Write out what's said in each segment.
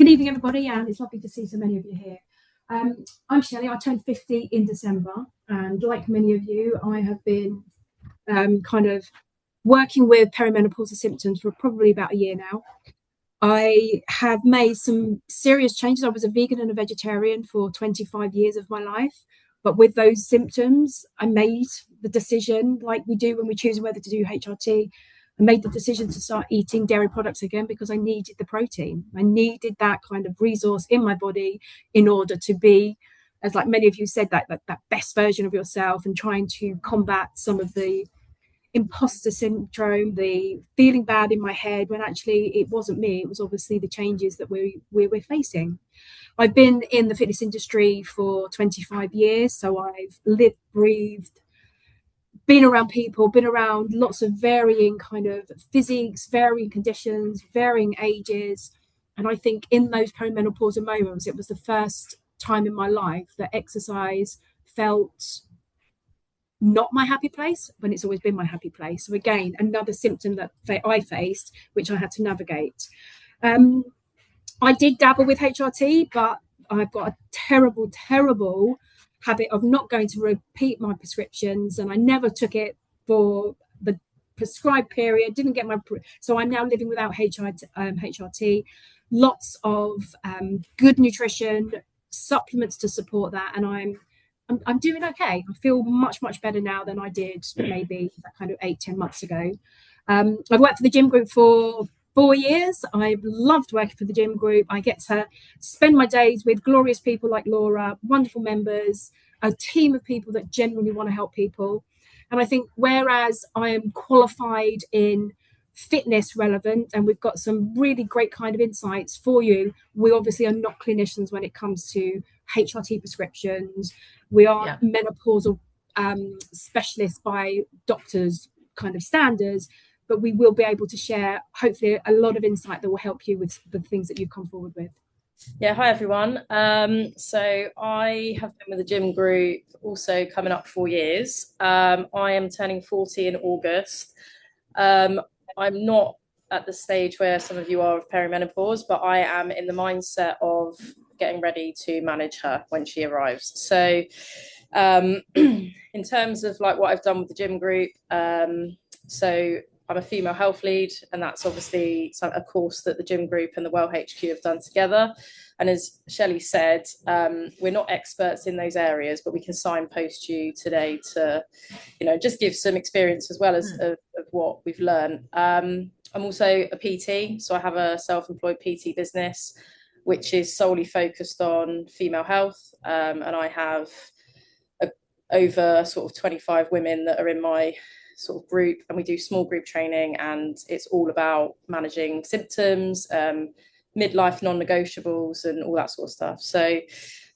evening, everybody, and it's lovely to see so many of you here. I'm Shelley. I turned 50 in December, and like many of you, I have been kind of working with perimenopausal symptoms for probably about a year now. I have made some serious changes. I was a vegan and a vegetarian for 25 years of my life, but with those symptoms, I made the decision, like we do when we choose whether to do HRT. I made the decision to start eating dairy products again because I needed the protein. I needed that kind of resource in my body in order to be, as like many of you said, that best version of yourself, and trying to combat some of the imposter syndrome, the feeling bad in my head when actually it wasn't me. It was obviously the changes that we're facing. I've been in the fitness industry for 25 years, so I've lived, breathed, been around people, been around lots of varying kind of physiques, varying conditions, varying ages. And I think in those perimenopausal moments, it was the first time in my life that exercise felt not my happy place, when it's always been my happy place. So again, another symptom that I faced, which I had to navigate. I did dabble with HRT, but I've got a terrible habit of not going to repeat my prescriptions, and I never took it for the prescribed period, didn't get so I'm now living without HRT. Lots of good nutrition, supplements to support that, and I'm doing okay. I feel much better now than I did maybe that kind of 8-10 months ago. I've worked for the gym group for 4 years. I've loved working for the gym group. I get to spend my days with glorious people like Laura, wonderful members, a team of people that genuinely want to help people. And I think whereas I am qualified in fitness relevant, and we've got some really great kind of insights for you, we obviously are not clinicians when it comes to HRT prescriptions. We are menopausal specialists by doctors' kind of standards, but we will be able to share, hopefully, a lot of insight that will help you with the things that you've come forward with. Yeah, hi everyone. So I have been with the gym group also coming up 4 years. I am turning 40 in August. I'm not at the stage where some of you are of perimenopause, but I am in the mindset of getting ready to manage her when she arrives. So in terms of like what I've done with the gym group, so I'm a female health lead, and that's obviously a course that the gym group and the Well HQ have done together. And as Shelley said, we're not experts in those areas, but we can signpost you today to, just give some experience as well as of what we've learned. I'm also a PT, so I have a self-employed PT business, which is solely focused on female health. And I have over sort of 25 women that are in my sort of group, and we do small group training, and it's all about managing symptoms, midlife non-negotiables, and all that sort of stuff. So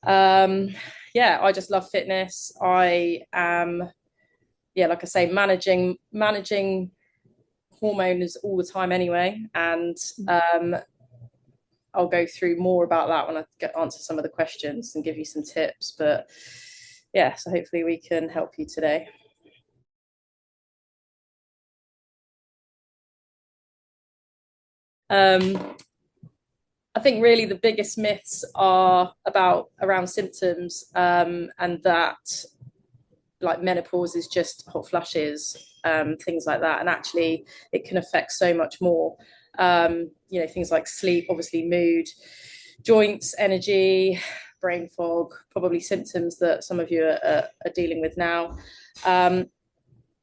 I just love fitness. I am like I say, managing hormones all the time anyway, and I'll go through more about that when I answer some of the questions and give you some tips. But so hopefully we can help you today. I think really the biggest myths are around symptoms, and that like menopause is just hot flushes, things like that. And actually it can affect so much more. Things like sleep, obviously mood, joints, energy, brain fog, probably symptoms that some of you are dealing with now.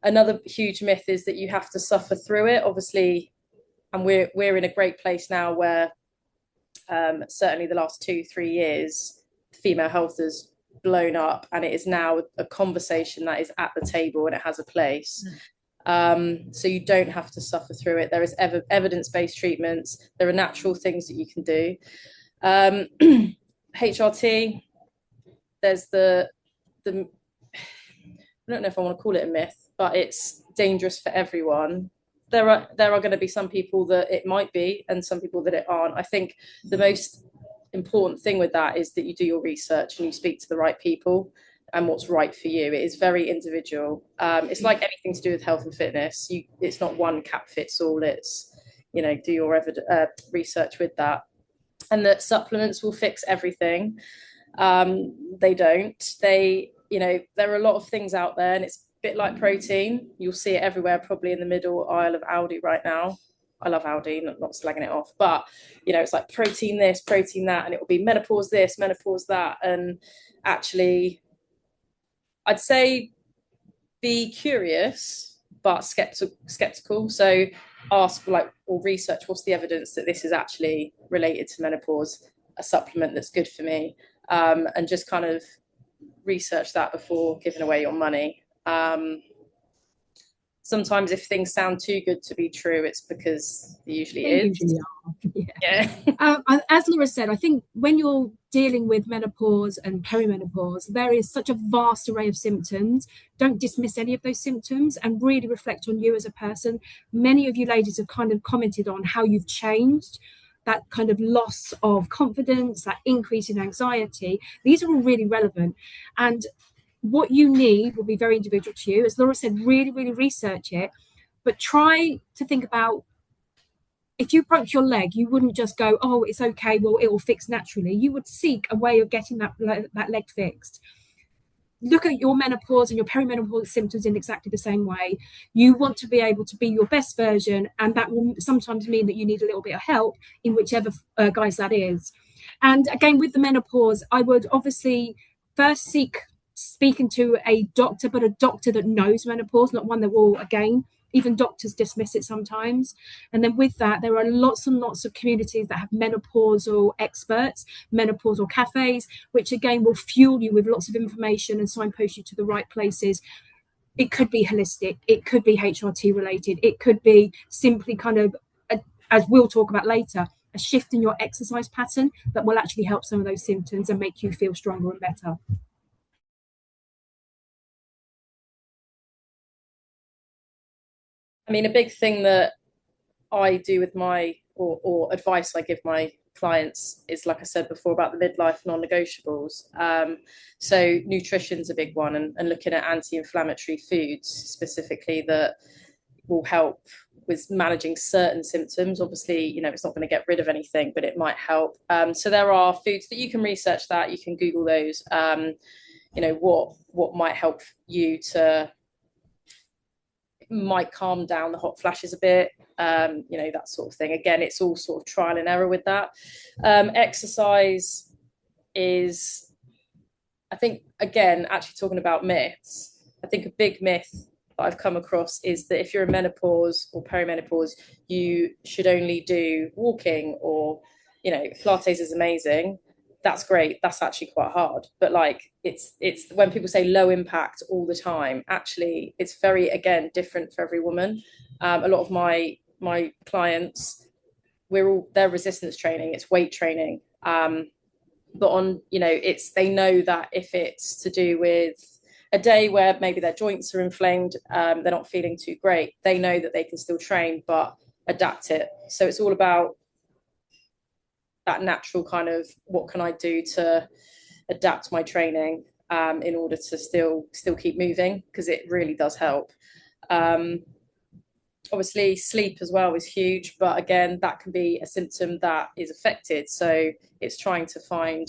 Another huge myth is that you have to suffer through it, obviously. And we're in a great place now where certainly the last 2-3 years, female health has blown up, and it is now a conversation that is at the table and it has a place. So you don't have to suffer through it. There is evidence-based treatments. There are natural things that you can do. HRT, there's I don't know if I want to call it a myth, but it's dangerous for everyone. There are going to be some people that it might be, and some people that it aren't. I think the most important thing with that is that you do your research and you speak to the right people and what's right for you. It is very individual. It's like anything to do with health and fitness. It's not one cap fits all. It's, do your research with that. and that supplements will fix everything. They don't. There are a lot of things out there, and it's a bit like protein. You'll see it everywhere, probably in the middle aisle of Aldi right now. I love Aldi, not slagging it off, but it's like protein this, protein that, and it will be menopause this, menopause that. And actually, I'd say be curious, but skeptical. So ask, or research, what's the evidence that this is actually related to menopause, a supplement that's good for me, and just kind of research that before giving away your money. Sometimes if things sound too good to be true, it's because they usually are. Yeah. As Laura said, I think when you're dealing with menopause and perimenopause, there is such a vast array of symptoms. Don't dismiss any of those symptoms and really reflect on you as a person. Many of you ladies have kind of commented on how you've changed, that kind of loss of confidence, that increase in anxiety. These are all really relevant. And what you need will be very individual to you. As Laura said, really, really research it, but try to think about, if you broke your leg, you wouldn't just go, oh, it's okay, well, it will fix naturally. You would seek a way of getting that leg fixed. Look at your menopause and your perimenopause symptoms in exactly the same way. You want to be able to be your best version, and that will sometimes mean that you need a little bit of help in whichever guise that is. And again, with the menopause, I would obviously first seek speaking to a doctor, but a doctor that knows menopause, not one that will, again, even doctors dismiss it sometimes. And then with that, there are lots and lots of communities that have menopausal experts, menopausal cafes, which again will fuel you with lots of information and signpost you to the right places. It could be holistic, it could be HRT related, it could be simply kind of, as we'll talk about later, a shift in your exercise pattern that will actually help some of those symptoms and make you feel stronger and better. I mean, a big thing that I do with or advice I give my clients is, like I said before, about the midlife non-negotiables. So nutrition's a big one, and looking at anti-inflammatory foods specifically that will help with managing certain symptoms. Obviously, it's not going to get rid of anything, but it might help. So there are foods that you can research, that you can Google those. What might help you to, might calm down the hot flashes a bit, that sort of thing. Again, it's all sort of trial and error with that. Exercise is, I think, again, actually talking about myths, I think a big myth that I've come across is that if you're in menopause or perimenopause, you should only do walking, or, Pilates is amazing. That's great. That's actually quite hard. But it's when people say low impact all the time, actually it's very, again, different for every woman. A lot of my clients, they're resistance training, it's weight training. But on, they know that if it's to do with a day where maybe their joints are inflamed, they're not feeling too great, they know that they can still train but adapt it. So it's all about that natural kind of, what can I do to adapt my training in order to still keep moving, because it really does help. Obviously sleep as well is huge, but again, that can be a symptom that is affected. So it's trying to find,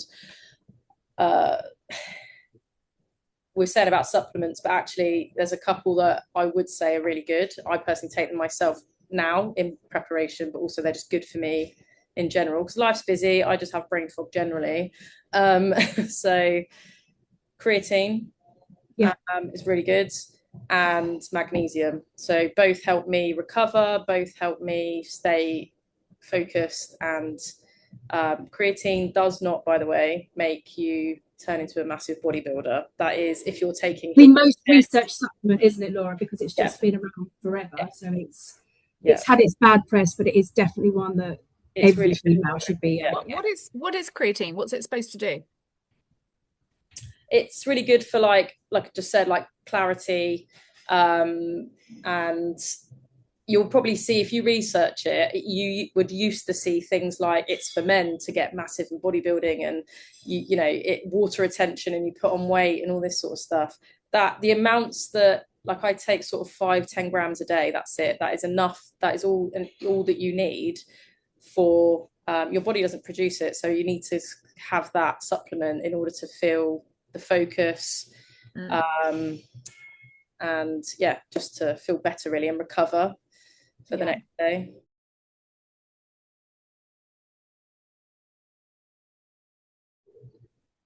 we're saying about supplements, but actually there's a couple that I would say are really good. I personally take them myself now in preparation, but also they're just good for me in general, because life's busy. I just have brain fog generally. So creatine is really good, and magnesium. So both help me recover, both help me stay focused. And creatine does not, by the way, make you turn into a massive bodybuilder. That is if you're taking the most researched supplement, isn't it, Laura? Because it's just been around forever. So it's had its bad press, but it is definitely one that every female should be. What is creatine? What's it supposed to do? It's really good for, like I just said, clarity, and you'll probably see, if you research it, you would used to see things like it's for men to get massive in bodybuilding, and it water retention, and you put on weight and all this sort of stuff. That the amounts that, I take sort of 5-10 grams a day, that's it. That is enough. That is all that you need for your body doesn't produce it, so you need to have that supplement in order to feel the focus, and yeah, just to feel better really and recover for the next day.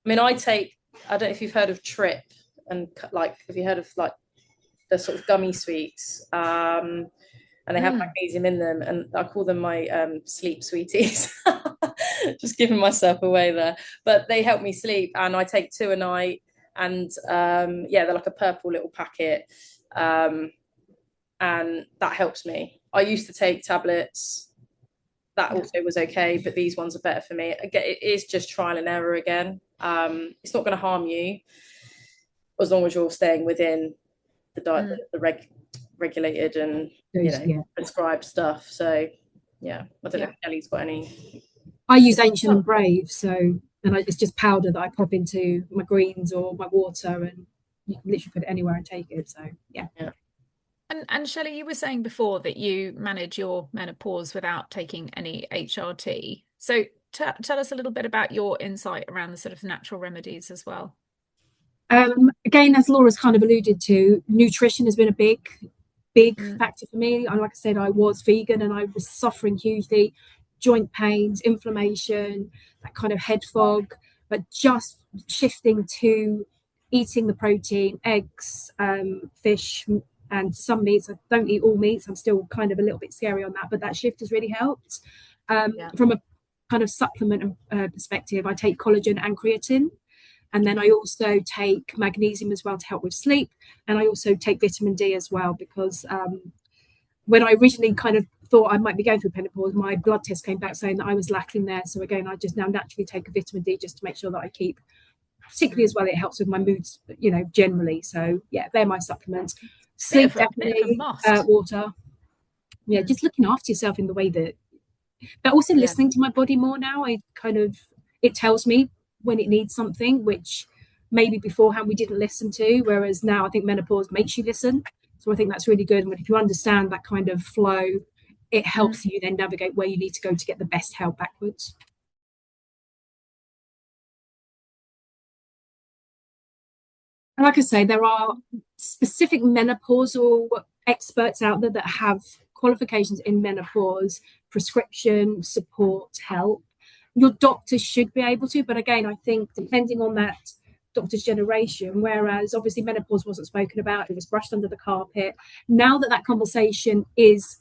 I mean, I don't know if you've heard of Trip, and like, have you heard of like the sort of gummy sweets? And they have magnesium in them, and I call them my sleep sweeties. Just giving myself away there, but they help me sleep, and I take 2 a night, and they're like a purple little packet, and that helps me. I used to take tablets, that also was okay, but these ones are better for me. Again, it is just trial and error again. It's not going to harm you as long as you're staying within the diet, the regulated and prescribed stuff. So yeah, I don't know if Ellie's got any. I use Ancient and Brave, and it's just powder that I pop into my greens or my water, and you can literally put it anywhere and take it. So yeah. And Shelley, you were saying before that you manage your menopause without taking any HRT. So tell us a little bit about your insight around the sort of natural remedies as well. Again, as Laura's kind of alluded to, nutrition has been a big factor for me. And like I said, I was vegan and I was suffering hugely, joint pains, inflammation, that kind of head fog, but just shifting to eating the protein, eggs, fish, and some meats. I don't eat all meats. I'm still kind of a little bit scary on that, but that shift has really helped. From a kind of supplement perspective, I take collagen and creatine. And then I also take magnesium as well to help with sleep. And I also take vitamin D as well, because when I originally kind of thought I might be going through menopause, my blood test came back saying that I was lacking there. So again, I just now naturally take a vitamin D just to make sure that I keep, particularly as well, it helps with my moods, generally. So yeah, they're my supplements. Sleep, definitely, water. Yeah, just looking after yourself in the way that, but also listening to my body more now. It tells me when it needs something, which maybe beforehand we didn't listen to, whereas now I think menopause makes you listen. So I think that's really good. And if you understand that kind of flow, it helps you then navigate where you need to go to get the best help backwards. And like I say, there are specific menopausal experts out there that have qualifications in menopause, prescription, support, help. Your doctor should be able to, but again, I think depending on that doctor's generation, whereas obviously menopause wasn't spoken about, it was brushed under the carpet. Now that conversation is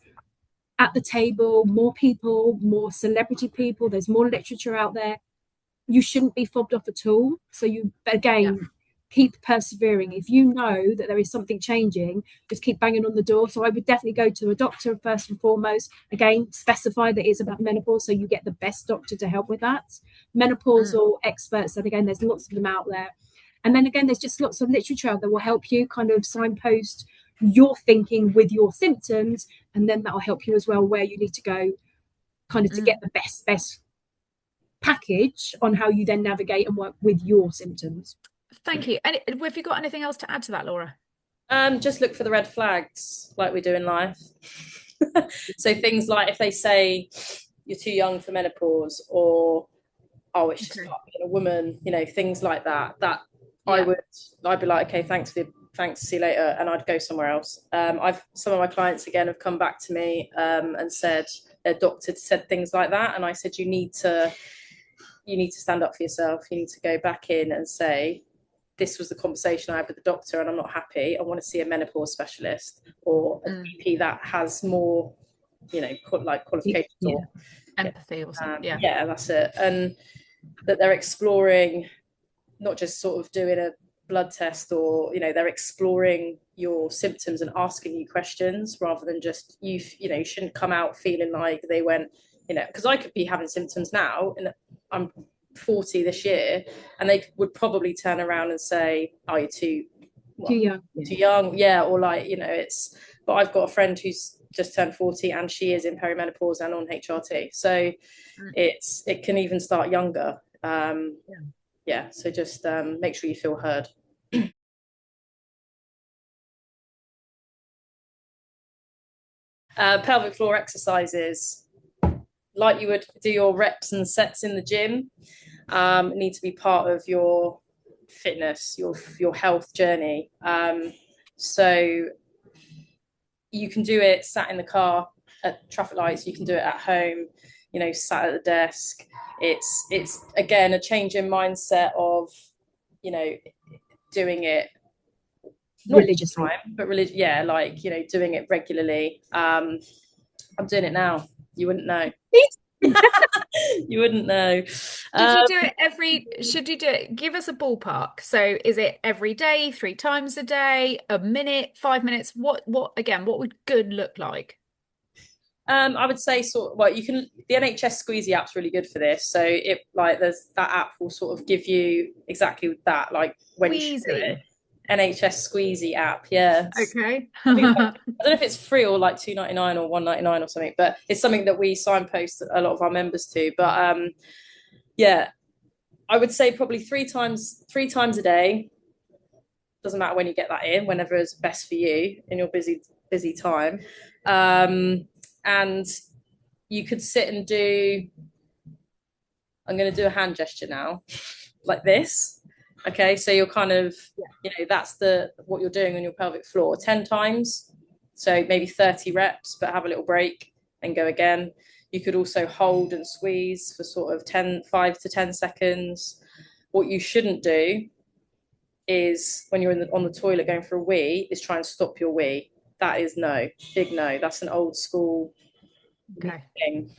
at the table, more people, more celebrity people, there's more literature out there, you shouldn't be fobbed off at all. So you, again, keep persevering. If you know that there is something changing, just keep banging on the door. So I would definitely go to a doctor first and foremost. Again, specify that it's about menopause so you get the best doctor to help with that. Menopausal experts, and again, there's lots of them out there. And then again, there's just lots of literature that will help you kind of signpost your thinking with your symptoms, and then that will help you as well where you need to go kind of to get the best package on how you then navigate and work with your symptoms. Thank you. And have you got anything else to add to that, Laura? Just look for the red flags like we do in life. So things like if they say you're too young for menopause, or it's just about being a woman, things like that, I'd be like, okay, thanks, see you later, and I'd go somewhere else. Some of my clients again have come back to me and said their doctor said things like that, and I said you need to stand up for yourself. You need to go back in and say, this was the conversation I had with the doctor and I'm not happy. I want to see a menopause specialist or a GP that has more, qualifications or empathy or something. Yeah, that's it. And that they're exploring, not just sort of doing a blood test, or they're exploring your symptoms and asking you questions rather than just you shouldn't come out feeling like they went, because I could be having symptoms now and I'm 40 this year, and they would probably turn around and say, "Oh, you're too young, or it's." But I've got a friend who's just turned 40 and she is in perimenopause and on HRT, so it can even start younger. So just make sure you feel heard. Pelvic floor exercises. like you would do your reps and sets in the gym, need to be part of your fitness, your health journey. So you can do it sat in the car at traffic lights, you can do it at home, you know, sat at the desk. It's again a change in mindset of, you know, doing it not religiously, time, but yeah, like, you know, doing it regularly. I'm doing it now. You wouldn't know. You wouldn't know. Should you do it should you do it, give us a ballpark. So is it every day, 3 times a day, a minute, 5 minutes? What would good look like? I would say well, you can, the NHS Squeezy app's really good for this. So there's that app will sort of give you exactly that, like when you should do it. NHS Squeezy app, yeah. Okay. I don't know if it's free or like £2.99 or £1.99 or something, but it's something that we signpost a lot of our members to. But yeah, I would say probably three times a day. Doesn't matter when you get that in, whenever is best for you in your busy time. And you could sit and do, I'm going to do a hand gesture now, like this. Okay, so you're kind of, you know, that's what you're doing on your pelvic floor 10 times. So maybe 30 reps, but have a little break and go again. You could also hold and squeeze for sort of 5 to 10 seconds. What you shouldn't do is when you're on the toilet going for a wee, is try and stop your wee. That is big no. That's an old school thing.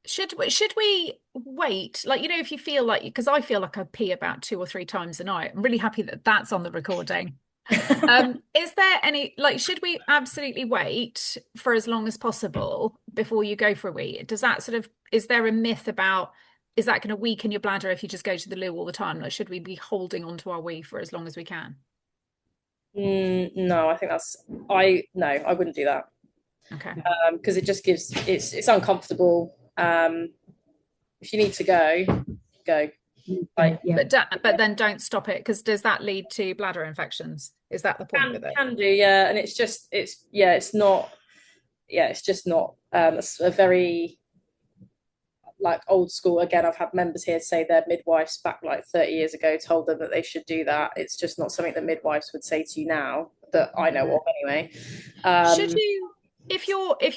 Should we wait? Like, you know, if you feel like, because I feel like I pee about 2 or 3 times a night. I'm really happy that that's on the recording. Is there any, like, should we absolutely wait for as long as possible before you go for a wee? Does that sort of, is there a myth about, is that going to weaken your bladder if you just go to the loo all the time? Like, should we be holding onto our wee for as long as we can? No, I think I wouldn't do that. Okay. Because it just gives, it's uncomfortable. If you need to go. Like, yeah. But then don't stop it, because does that lead to bladder infections? Is that the point with it? Can do, yeah. And it's just not it's a very like old school. Again, I've had members here say their midwives back like 30 years ago told them that they should do that. It's just not something that midwives would say to you now, that I know of anyway. Should you, if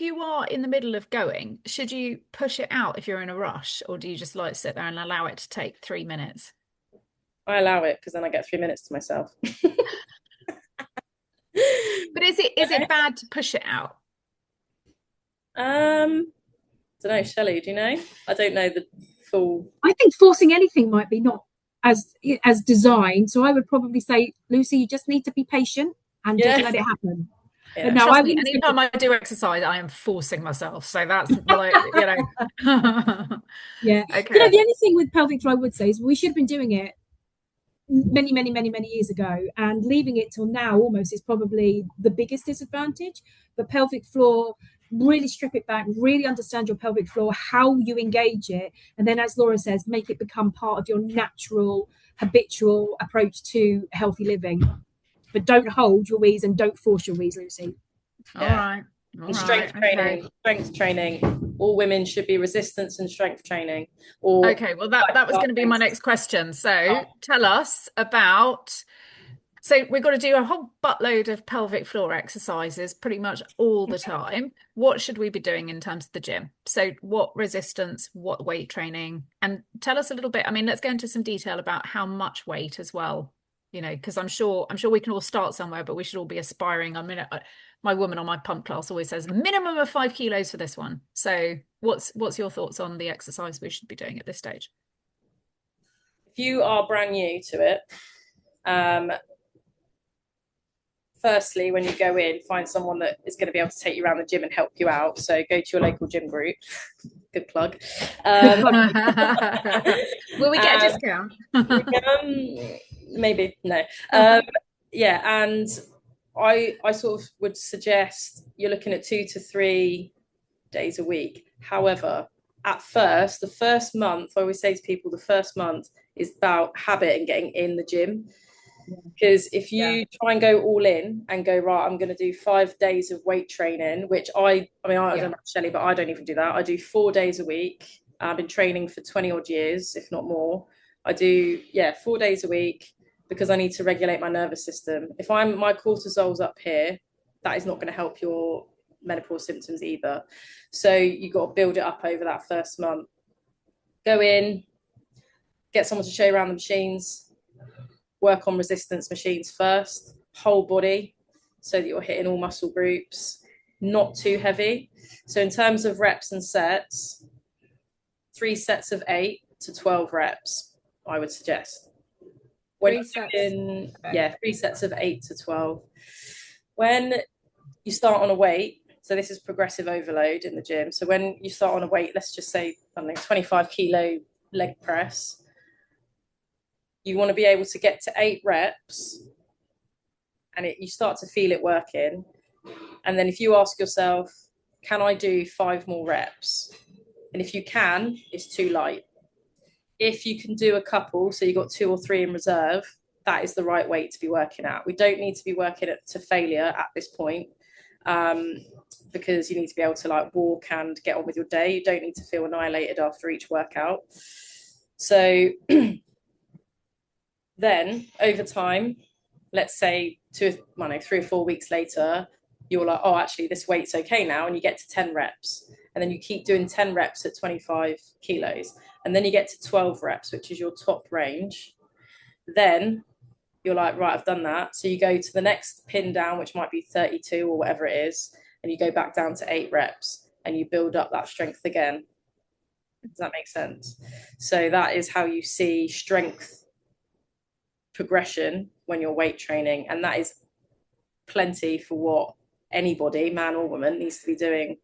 you are in the middle of going, should you push it out if you're in a rush, or do you just like sit there and allow it to take 3 minutes? I allow it, because then I get 3 minutes to myself. But is it bad to push it out? Don't know, Shelley, do you know? I don't know the full. I think forcing anything might be not as designed. So I would probably say, Lucy, you just need to be patient and just let it happen. Yeah. But no, trust me, anytime I do exercise, I am forcing myself. So that's like, you know. Yeah. Okay. You know, the only thing with pelvic floor I would say is we should have been doing it many years ago, and leaving it till now almost is probably the biggest disadvantage. But pelvic floor, really strip it back, really understand your pelvic floor, how you engage it, and then, as Laura says, make it become part of your natural, habitual approach to healthy living. But don't hold your wheeze and don't force your wheeze, Lucy. Yeah. All right. Strength training. All women should be resistance and strength training. Okay, well that was going to be my next question. So tell us about. So we've got to do a whole buttload of pelvic floor exercises pretty much all the time. What should we be doing in terms of the gym? So what resistance, what weight training, and tell us a little bit. I mean, let's go into some detail about how much weight as well. You know, because I'm sure we can all start somewhere, but we should all be aspiring. I mean, my woman on my pump class always says minimum of 5 kilos for this one. So what's your thoughts on the exercise we should be doing at this stage? If you are brand new to it, firstly, when you go in, find someone that is going to be able to take you around the gym and help you out. So go to your local gym group. Good plug. Will we get a discount? Maybe, no. Yeah, and I sort of would suggest you're looking at 2 to 3 days a week. However, at first, the first month, I always say to people, the first month is about habit and getting in the gym. Because if you try and go all in and go, right, I'm going to do 5 days of weight training, which I mean, I don't know, Shelley, but I don't even do that. I do 4 days a week. I've been training for 20 odd years, if not more. I do, 4 days a week because I need to regulate my nervous system. If my cortisol's up here, that is not going to help your menopause symptoms either. So you've got to build it up over that first month. Go in, get someone to show you around the machines, work on resistance machines first, whole body, so that you're hitting all muscle groups, not too heavy. So in terms of reps and sets, 3 sets of 8 to 12 reps, I would suggest. When 3 sets of 8 to 12. When you start on a weight, so this is progressive overload in the gym. So when you start on a weight, let's just say, I don't know, 25 kilo leg press, you want to be able to get to 8 reps and you start to feel it working. And then if you ask yourself, can I do 5 more reps? And if you can, it's too light. If you can do a couple, so you've got 2 or 3 in reserve, that is the right weight to be working at. We don't need to be working to failure at this point, because you need to be able to like walk and get on with your day. You don't need to feel annihilated after each workout. So then over time, let's say 3 or 4 weeks later, you're like, oh, actually this weight's okay now. And you get to 10 reps and then you keep doing 10 reps at 25 kilos. And then you get to 12 reps, which is your top range. Then you're like, right, I've done that. So you go to the next pin down, which might be 32 or whatever it is. And you go back down to 8 reps and you build up that strength again. Does that make sense? So that is how you see strength progression when you're weight training, and that is plenty for what anybody, man or woman, needs to be doing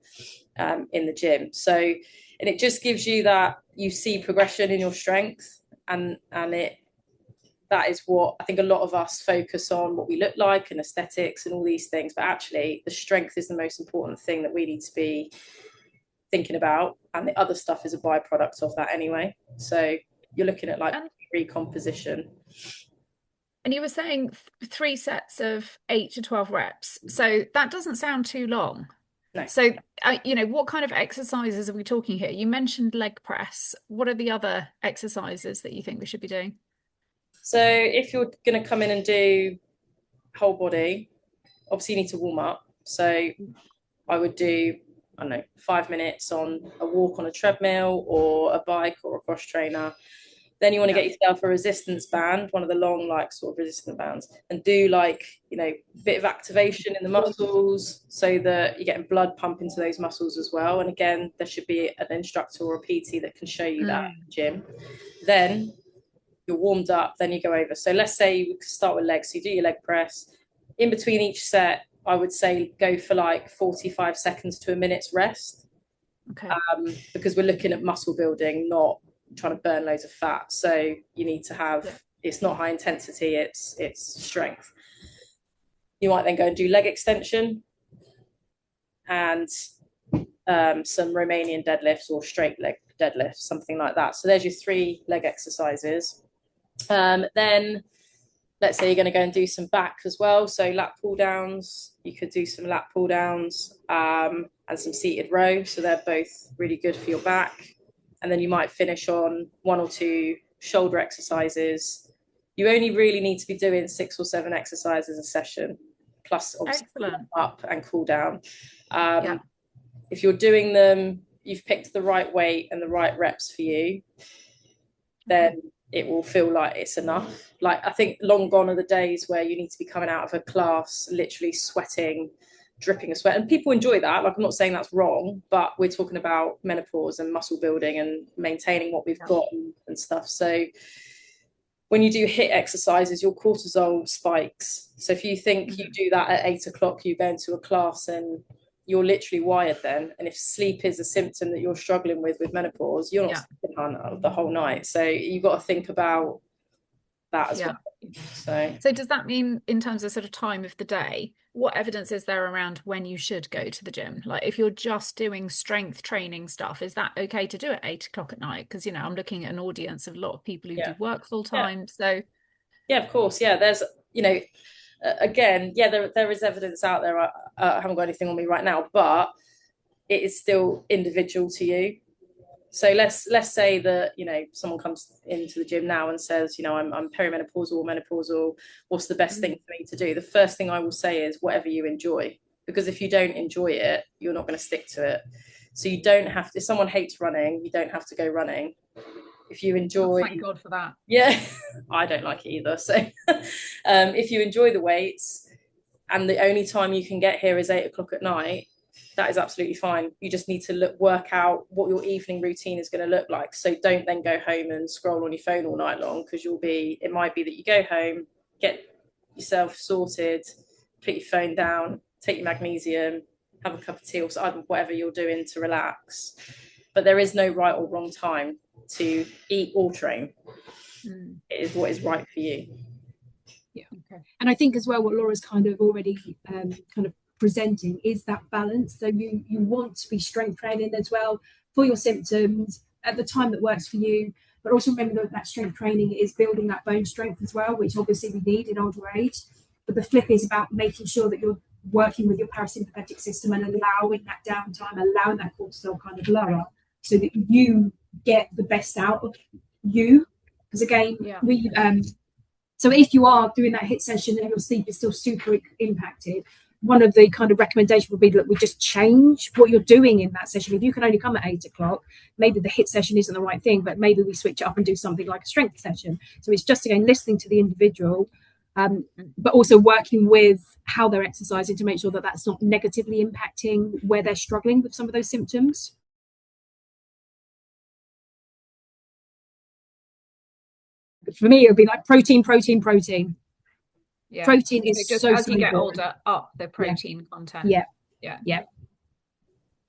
in the gym. So, and it just gives you that you see progression in your strength, and that is what I think a lot of us focus on, what we look like and aesthetics and all these things, but actually the strength is the most important thing that we need to be thinking about, and the other stuff is a byproduct of that anyway. So you're looking at like recomposition. And you were saying 3 sets of 8 to 12 reps. So that doesn't sound too long. No. So, what kind of exercises are we talking here? You mentioned leg press. What are the other exercises that you think we should be doing? So if you're going to come in and do whole body, obviously you need to warm up. So I would do, 5 minutes on a walk on a treadmill or a bike or a cross trainer. Then you want to get yourself a resistance band, one of the long, like sort of resistance bands, and do like, a bit of activation in the muscles so that you're getting blood pump into those muscles as well. And again, there should be an instructor or a PT that can show you that in the gym. Then you're warmed up, then you go over. So let's say we start with legs. So you do your leg press. In between each set, I would say go for like 45 seconds to a minute's rest. Okay. Because we're looking at muscle building, not trying to burn loads of fat. So you need to have, it's not high intensity, it's strength. You might then go and do leg extension and some Romanian deadlifts or straight leg deadlifts, something like that. So there's your 3 leg exercises. Then let's say you're going to go and do some back as well. So lat pull downs, you could do some lat pull downs and some seated row. So they're both really good for your back. And then you might finish on 1 or 2 shoulder exercises. You only really need to be doing 6 or 7 exercises a session, plus obviously up and cool down. If you're doing them, you've picked the right weight and the right reps for you, then it will feel like it's enough. Like, I think long gone are the days where you need to be coming out of a class literally sweating, dripping of sweat, and people enjoy that. Like, I'm not saying that's wrong, but we're talking about menopause and muscle building and maintaining what we've got and stuff. So when you do HIIT exercises, your cortisol spikes. So if you think you do that at 8 o'clock, you go into a class and you're literally wired then. And if sleep is a symptom that you're struggling with menopause, you're not sleeping the whole night. So you've got to think about that as well. So does that mean, in terms of sort of time of the day, what evidence is there around when you should go to the gym? Like, if you're just doing strength training stuff, is that okay to do at 8 o'clock at night? Because, I'm looking at an audience of a lot of people who do work full time. So Yeah, of course. Yeah, there's, you know, again, yeah, there is evidence out there. I haven't got anything on me right now, but it is still individual to you. So let's say that, you know, someone comes into the gym now and says, you know, I'm perimenopausal or menopausal. What's the best thing for me to do? The first thing I will say is whatever you enjoy, because if you don't enjoy it, you're not going to stick to it. So you don't have to. If someone hates running, you don't have to go running. If you enjoy, thank God for that. Yeah, I don't like it either. So if you enjoy the weights and the only time you can get here is 8 o'clock at night, that is absolutely fine. You just need to work out what your evening routine is going to look like. So don't then go home and scroll on your phone all night long, because it might be that you go home, get yourself sorted, put your phone down, take your magnesium, have a cup of tea or whatever you're doing to relax. But there is no right or wrong time to eat or train. It is what is right for you. Yeah. Okay. And I think as well, what Laura's kind of already kind of presenting is that balance. So you want to be strength training as well for your symptoms at the time that works for you, but also remember that strength training is building that bone strength as well, which obviously we need in older age. But the flip is about making sure that you're working with your parasympathetic system and allowing that downtime, allowing that cortisol kind of lower, so that you get the best out of you. Because again, so if you are doing that HIIT session and your sleep is still super impacted, one of the kind of recommendations would be that we just change what you're doing in that session. If you can only come at 8 o'clock, maybe the HIIT session isn't the right thing, but maybe we switch it up and do something like a strength session. So it's just, again, listening to the individual, but also working with how they're exercising to make sure that that's not negatively impacting where they're struggling with some of those symptoms. For me, it would be like protein. Yeah. Protein is just so as you get important. older, up the protein content. Yeah.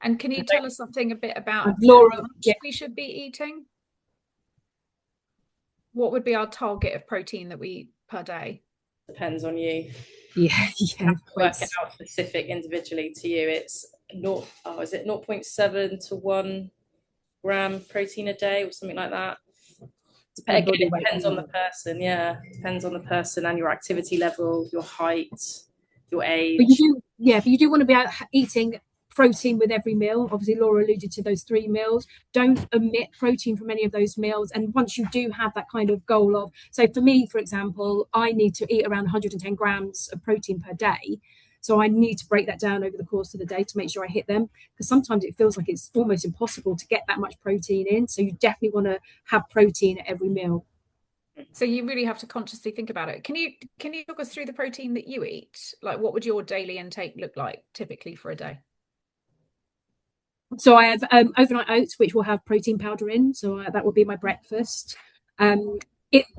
And can you tell us something a bit about Laura, how much we should be eating? What would be our target of protein that we eat per day? Depends on you. Yeah. Work it out specific individually to you. It's is it 0.7 to 1 gram protein a day or something like that? Again, it depends on the person. Yeah, depends on the person and your activity level, your height, your age. But you do want to be out eating protein with every meal. Obviously, Laura alluded to those 3 meals. Don't omit protein from any of those meals. And once you do have that kind of goal of, so for me, for example, I need to eat around 110 grams of protein per day. So I need to break that down over the course of the day to make sure I hit them, because sometimes it feels like it's almost impossible to get that much protein in. So you definitely want to have protein at every meal. So you really have to consciously think about it. Can you talk us through the protein that you eat? Like, what would your daily intake look like typically for a day? So I have overnight oats, which will have protein powder in. So that will be my breakfast.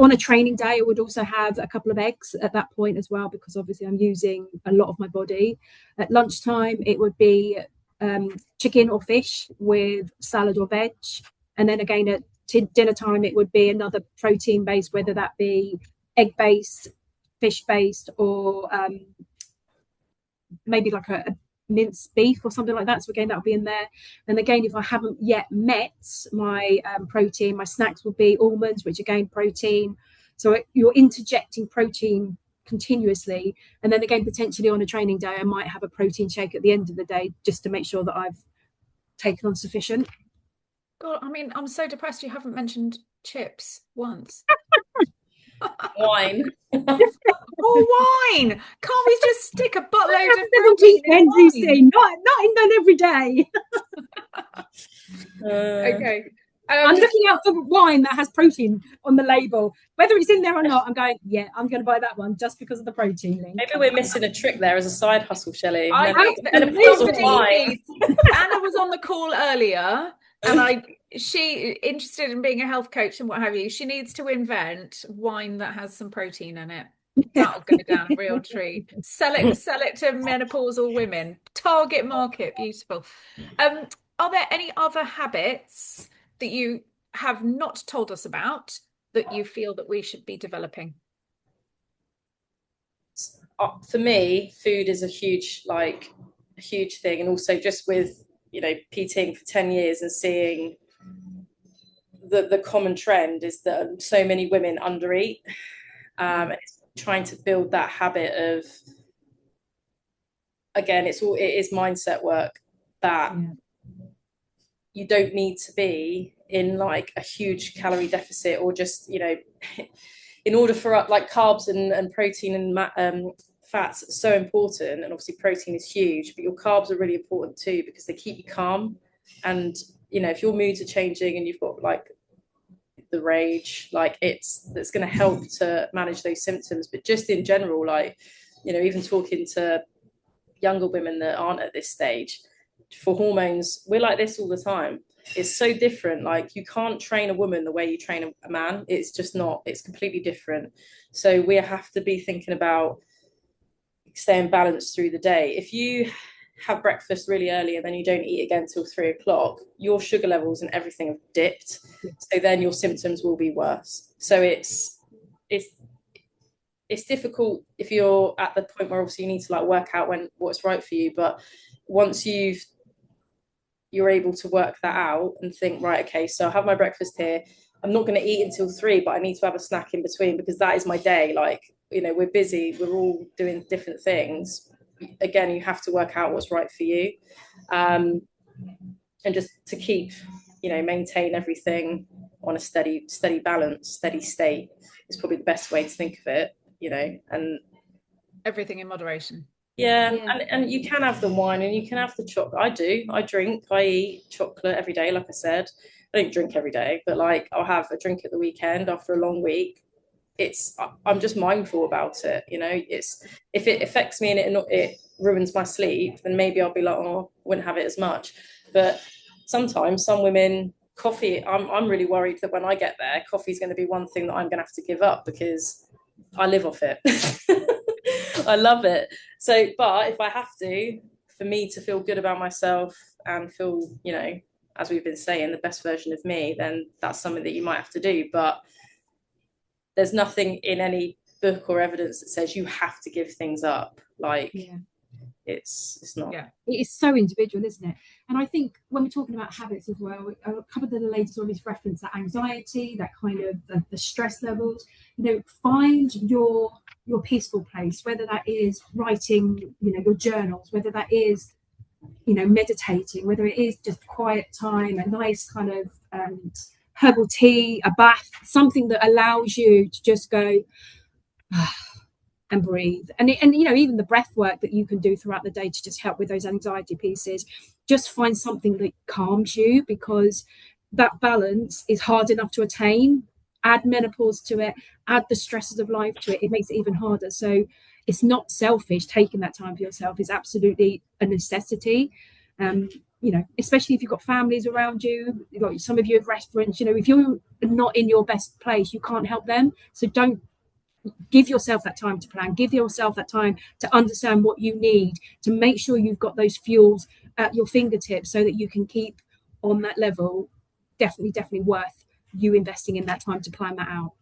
On a training day, I would also have a couple of eggs at that point as well, because obviously I'm using a lot of my body. At lunchtime, it would be chicken or fish with salad or veg. And then again at dinner time, it would be another protein based, whether that be egg based, fish based, or maybe like a minced beef or something like that. So again, that'll be in there. And again, if I haven't yet met my protein, my snacks will be almonds, which again, protein. So you're interjecting protein continuously. And then again, potentially on a training day, I might have a protein shake at the end of the day, just to make sure that I've taken on sufficient. God, I mean, I'm so depressed you haven't mentioned chips once. Wine. Wine! Can't we just stick a buttload of protein in wine? Not every day. Okay. I'm looking out for wine that has protein on the label. Whether it's in there or not, I'm going to buy that one just because of the protein link. Maybe we're missing a trick there as a side hustle, Shelley. Anna was on the call earlier, and she interested in being a health coach and what have you. She needs to invent wine that has some protein in it. That'll go down a real treat. Sell it to menopausal women. Target market. Beautiful. Are there any other habits that you have not told us about that you feel that we should be developing? For me, food is a huge thing, and also just with PTing for 10 years and seeing the common trend is that so many women undereat, And it's trying to build that habit of, again, it is mindset work, that you don't need to be in like a huge calorie deficit, or just, you know, in order for like carbs and protein and fats are so important, and obviously protein is huge, but your carbs are really important too, because they keep you calm. And, you know, if your moods are changing and you've got like the rage, like that's going to help to manage those symptoms. But just in general, like, you know, even talking to younger women that aren't at this stage, for hormones, we're like this all the time. It's so different. Like, you can't train a woman the way you train a man. It's just not, it's completely different. So we have to be thinking about staying balanced through the day. If you have breakfast really early and then you don't eat again till 3 o'clock, your sugar levels and everything have dipped. So then your symptoms will be worse. So it's difficult if you're at the point where obviously you need to like work out what's right for you. But once you're able to work that out and think, right, okay, so I have my breakfast here, I'm not going to eat until 3, but I need to have a snack in between, because that is my day. Like, you know, we're busy, we're all doing different things. Again, you have to work out what's right for you, and just to keep, you know, maintain everything on a steady balance, steady state is probably the best way to think of it, you know. And everything in moderation. Yeah. And you can have the wine and you can have the chocolate. I eat chocolate every day, like I said. I don't drink every day, but like, I'll have a drink at the weekend after a long week. I'm just mindful about it, you know. It's, if it affects me and it ruins my sleep, then maybe I'll be like, oh, I wouldn't have it as much. But sometimes some women, coffee, I'm really worried that when I get there, coffee is going to be one thing that I'm going to have to give up, because I live off it. I love it. So, but if I have to, for me to feel good about myself and feel, you know, as we've been saying, the best version of me, then that's something that you might have to do. But there's nothing in any book or evidence that says you have to give things up. Like, it's not. It is so individual, isn't it? And I think when we're talking about habits as well, a couple of the ladies always reference that anxiety, that kind of the stress levels. You know, find your peaceful place, whether that is writing, you know, your journals, whether that is, you know, meditating, whether it is just quiet time, a nice kind of herbal tea, a bath, something that allows you to just go and breathe. And you know, even the breath work that you can do throughout the day to just help with those anxiety pieces. Just find something that calms you, because that balance is hard enough to attain. Add menopause to it, add the stresses of life to it, it makes it even harder. So it's not selfish. Taking that time for yourself is absolutely a necessity. You know, especially if you've got families around you, like some of you have referenced, you know, if you're not in your best place, you can't help them. So don't, give yourself that time to plan, give yourself that time to understand what you need, to make sure you've got those fuels at your fingertips so that you can keep on that level. Definitely worth you investing in that time to plan that out.